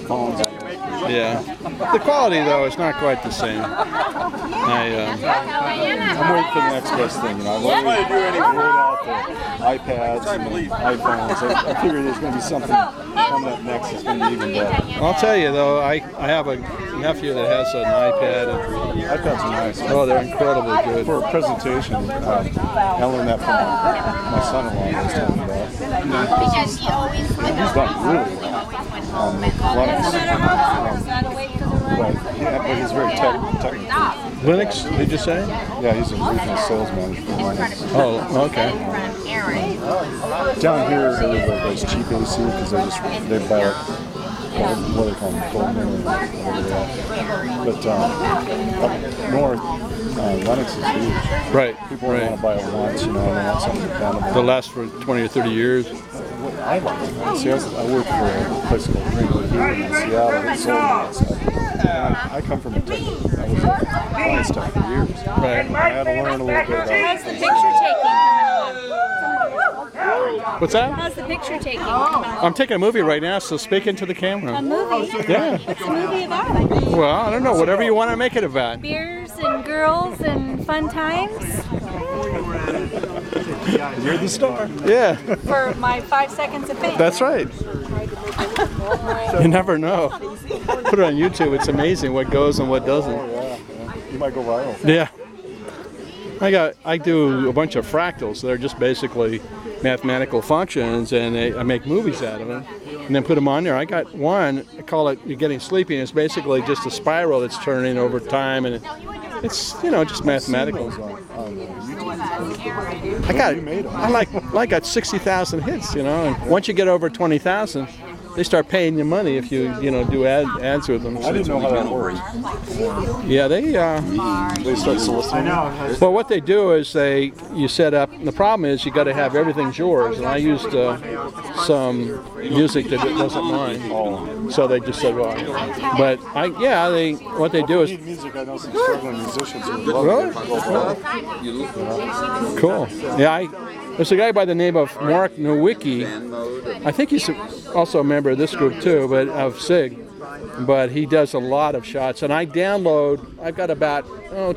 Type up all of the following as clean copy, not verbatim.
phones. Yeah. The quality, though, is not quite the same. I'm waiting for the next best thing. I've already rolled out the iPads and the iPhones. I figure there's going to be something coming up next that's going to be even better. I'll tell you, though, I have a nephew that has an iPad. And iPads are nice. Oh, they're incredibly good. For a presentation, I learned that from my son-in-law was telling me about. He's done really well on Linux. But he's very technical. Linux, did you say? Yeah, he's a regional sales manager for Linux. Oh, okay. Down here, everybody buys cheap AC because they buy like, what do they call them, Goldman or whatever they are. But up north, Linux is huge. Right. People want to buy it once, and they want something dependable. They'll last for 20 or 30 years. I like it. See, I work for a place called Greenwood here in Seattle. They sold that stuff. I come from a technical. I was buying stuff for years. Right. I had to learn a little bit about it. How's the picture taking coming along? What's that? How's the picture taking coming along? I'm taking a movie right now, so speak into the camera. A movie? Yeah. What's the movie about? Well, I don't know. Whatever you want to make it about. Beers and girls and fun times? You're the star. Yeah. For my 5 seconds of fame. That's right. You never know. Put it on YouTube. It's amazing what goes and what doesn't. Oh, yeah. You might go viral. Yeah. I do a bunch of fractals. They're just basically mathematical functions, and I make movies out of them, and then put them on there. I got one. I call it "You're Getting Sleepy." And it's basically just a spiral that's turning over time, and it's just mathematical. I got 60,000 hits, and once you get over 20,000, they start paying you money if you do ads with them. I didn't know how that worked. Yeah, they start soliciting. Well, what they do is you set up. The problem is you got to have everything's yours, and I used some music that wasn't mine. So they just said, well, but what they do is. Music, I know some struggling musicians who love Really? Cool. Yeah, there's a guy by the name of Mark Nowicki. I think he's also a member of this group too, but of SIG. But he does a lot of shots, and I've got about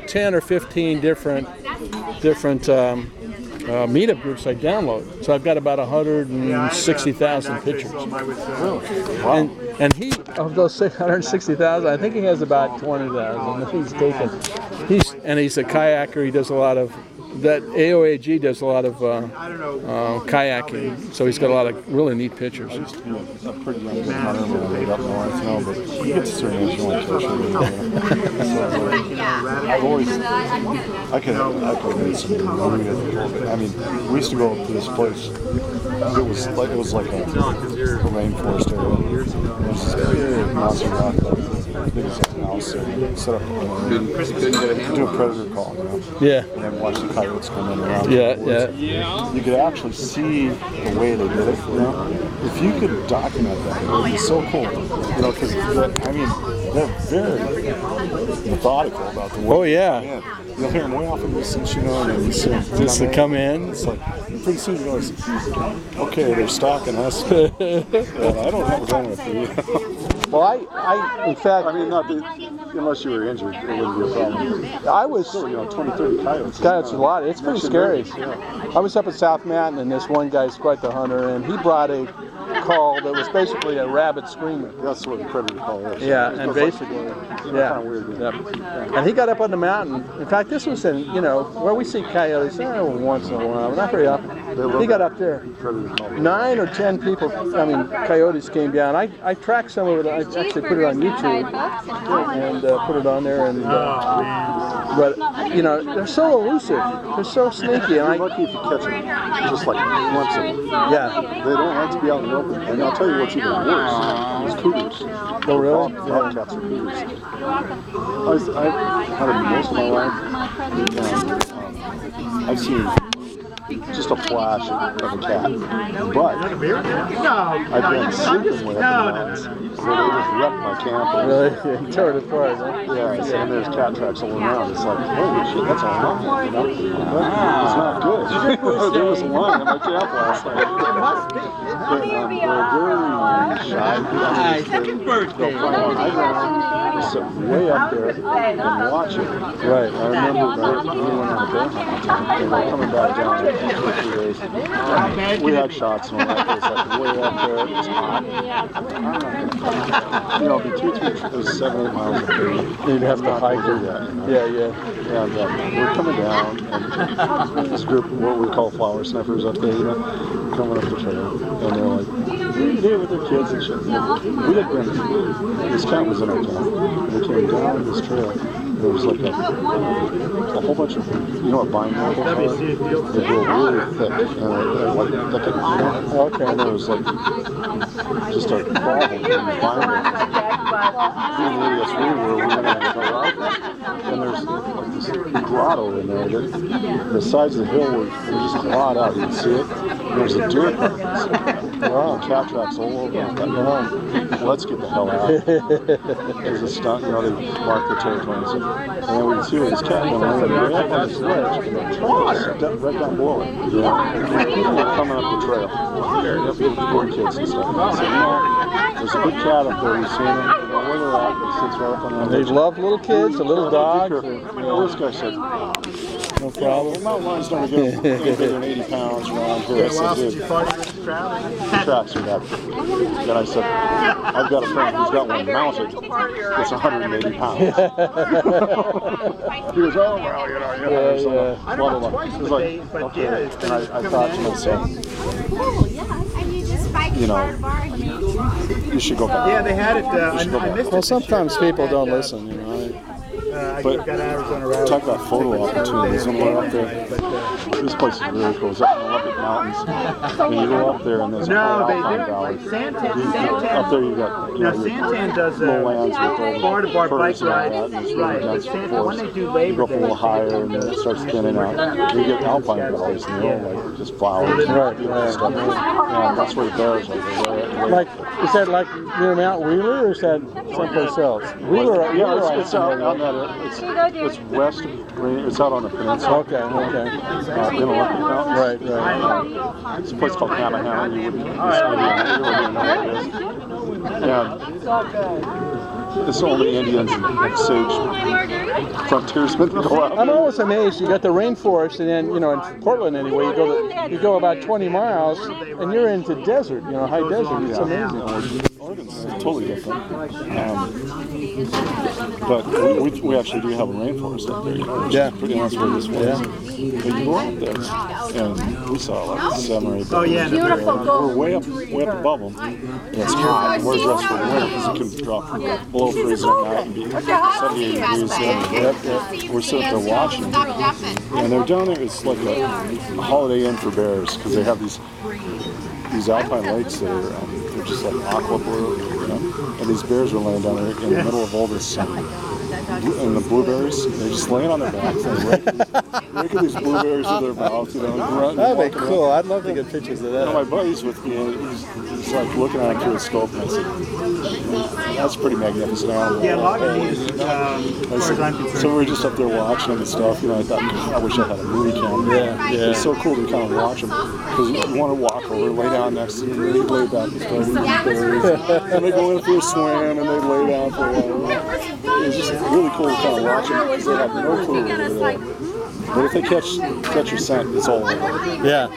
10 or 15 different meetup groups I download. So I've got about 160,000 pictures. Wow. And he, of those 160,000, I think he has about 20,000 that he's taken. He's a kayaker. He does a lot of that. AOAG does a lot of kayaking, so he's got a lot of really neat pictures. I used to be a pretty young hunter when I made up north, but you get to certain age, you want to touch I could have made some movie. I mean, we used to go up to this place. It was like a rainforest area. It was this big monster rock, big as a house, and set up do a predator call, Yeah. And then watch the coyotes come in around. Yeah. You could actually see the way they did it. If you could document that, it would be so cool. Because they're very methodical about the way. Oh yeah. You'll hear them way off in the distance, and then you see them just to come in. It's like pretty soon you go, okay, they're stalking us. I don't have a gun with you. Well, in fact, unless you were injured, it wouldn't be a problem. I was still, 20, 30 coyotes. Coyotes a lot. It's pretty scary. I was up at South Mountain, and this one guy's quite the hunter, and he brought a call that was basically a rabbit screamer. That's what the predator call is. Yeah, and basically, kind of weird. Yep. And he got up on the mountain. In fact, this was in, where we see coyotes once in a while, not very often. He got up there. 9 or 10 people, coyotes came down. I tracked some of it. I actually put it on YouTube and put it on there. And but they're so elusive. They're so sneaky. And You're lucky if you catch them, just like glimpse of them. Yeah. They don't like to be out in the open. And I'll tell you what's even worse is cougars. Oh, really? Bobcats are cougars. I've hunted most of my life. And, I've seen just a flash of a cat. But I've been sleeping with mountains where they just wrecked my camper. Really? Tore it apart, huh? Yeah, and there's cat tracks all around. It's like, holy shit, that's all wrong. You know? It's not good. There was one in my camp last night. It must be. They're very shy. Second birthday. I sit way up there and watch it. Right. I remember we went on a bear hunt and we're coming back down for 2 days. We had shots and all that. It was like way up there. It was hot. You know, it'd be 2, 3, it was 7, 8 miles up there. You'd have to hike do that. You know? Yeah. And we're coming down, and this group, what we call flower sniffers up there, you know, coming up the trail, and they're like, we're here with their kids and shit. We had been, this cat was in our camp, and we came down this trail, and there was like a whole bunch of, you know what vine maples are? They grow really thick, and they're like thick, you know? Okay. And there was like just a problem in the vine maples. Being the idiots we were, we went out to go out, and there's like this grotto in there. The sides of the hill were just clawed out. You can see it. There's a deer carcass. Wow, cat tracks all over. Let's get the hell out. There's a stunt, you know, they mark the territory and stuff. And then we can see where this cat went right up on this ledge, right down below it. Yeah. People were coming up the trail. Poor kids and stuff. I said, no, there's a big cat up there. We've seen him. You know where they're at. It sits right up on the They love little kids, a little dog. This guy said, no problem. mountain lions don't get bigger than 80 pounds around here. I said, dude, the tracks are that big. Then I said, I've got a friend who's got one mounted that's 180 pounds. He goes, oh, well, you know, so blah, blah, blah. He was like, okay. And I thought to myself, you know, you should go back. Yeah, they had it. I missed it. Well, sometimes people don't listen, you know. But talk about photo opportunities when we're up there. This place is really cool. It's up in the Olympic Mountains. And you go up there and there's a whole alpine valley. Up there you got, you know, Santan does lowlands with all the bar bike firs and all ride. that. And it's really Right. dense Santan, when they forest. do You Labor go up a Day, little higher and then it starts thinning out. You get alpine valleys, you know, like just flowers and stuff. And that's where the bears are. Like, is that like near Mount Wheeler, or is that someplace else? Wheeler, Yeah, it's out on that. It's west of Green. It's out on the peninsula. Okay. In Olympic Mountains. Right. It's a place called Hammerham. You wouldn't know what it is. It's only Indians and sage frontiersmen that go out. I'm always amazed. You got the rainforest, and then, you know, in Portland anyway, you go about 20 miles, and you're into desert, you know, high desert. It's amazing. Oregon's totally different. But we actually do have a rainforest up there, you know, which is pretty much where this was. But you go out there, and we saw like 7 or 8 bears. Oh, yeah. We're way up above them. And it's hot. We're dressed for the winter because it can drop below freezing at night and be 78 degrees. We're sitting there watching. And they're down there. It's like a Holiday Inn for bears because they have these alpine lakes that are they're just like aqua blue, you know? And these bears are laying down there in the middle of all this and the blueberries, they're just laying on their backs and raking these blueberries with their mouth, you know. That'd be cool. I'd love to get pictures of that. My buddy's with me, and he's like looking at it through a scope, and I said, that's pretty magnificent animal. Yeah, a lot of these, as far as I'm concerned. So we were just up there watching and stuff, you know. I thought, I wish I had a movie camera. Yeah. It's so cool to kind of watch them, because you want to walk over, lay down next to them, and they lay back and start eating berries. And they go in for a swim, and they lay down for a while. It's just really cool to kind of watch them, because they have no clue where they're at. But if they catch your scent, it's all over. Yeah.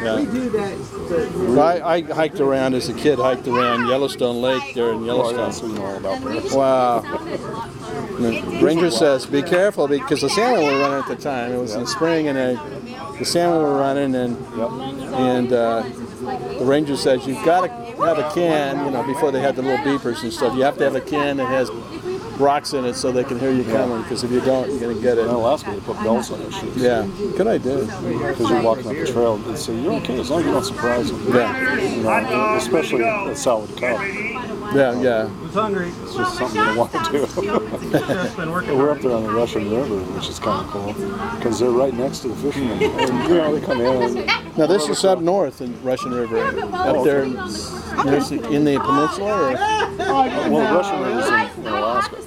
Well, I hiked around as a kid, hiked around Yellowstone Lake there in Yellowstone. So you know all about bears. Wow. And the ranger says, be careful, because the salmon were running at the time. It was in the spring, and the salmon were running, and the ranger says, you've got to have a can, you know, before they had the little beepers and stuff. You have to have a can that has rocks in it so they can hear you coming, because if you don't, you're going to get it. And last week they put bells on their shoes. Yeah, good idea. Because you're walking up the trail, they say, you're okay as long as you don't surprise them. Yeah. You know, especially at Solid Cub. Yeah. Who's hungry? It's just something I want to do. Just been working. We're up there on the Russian River, which is kind of cool, because they're right next to the fishermen. And, you know, they come in. And, Now this is up north in Russian River, up there in the peninsula. Or? well, Russian River is in Alaska.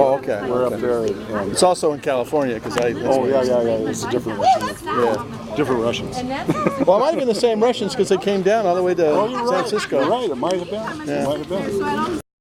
Oh, okay. We're okay. up there. And, It's also in California because I. oh, yeah. It's a different Russian. Yeah. Different Russians. Well, it might have been the same Russians because they came down all the way to Oh, you're San right. Francisco. You're right. It might have been. Yeah. It might have been.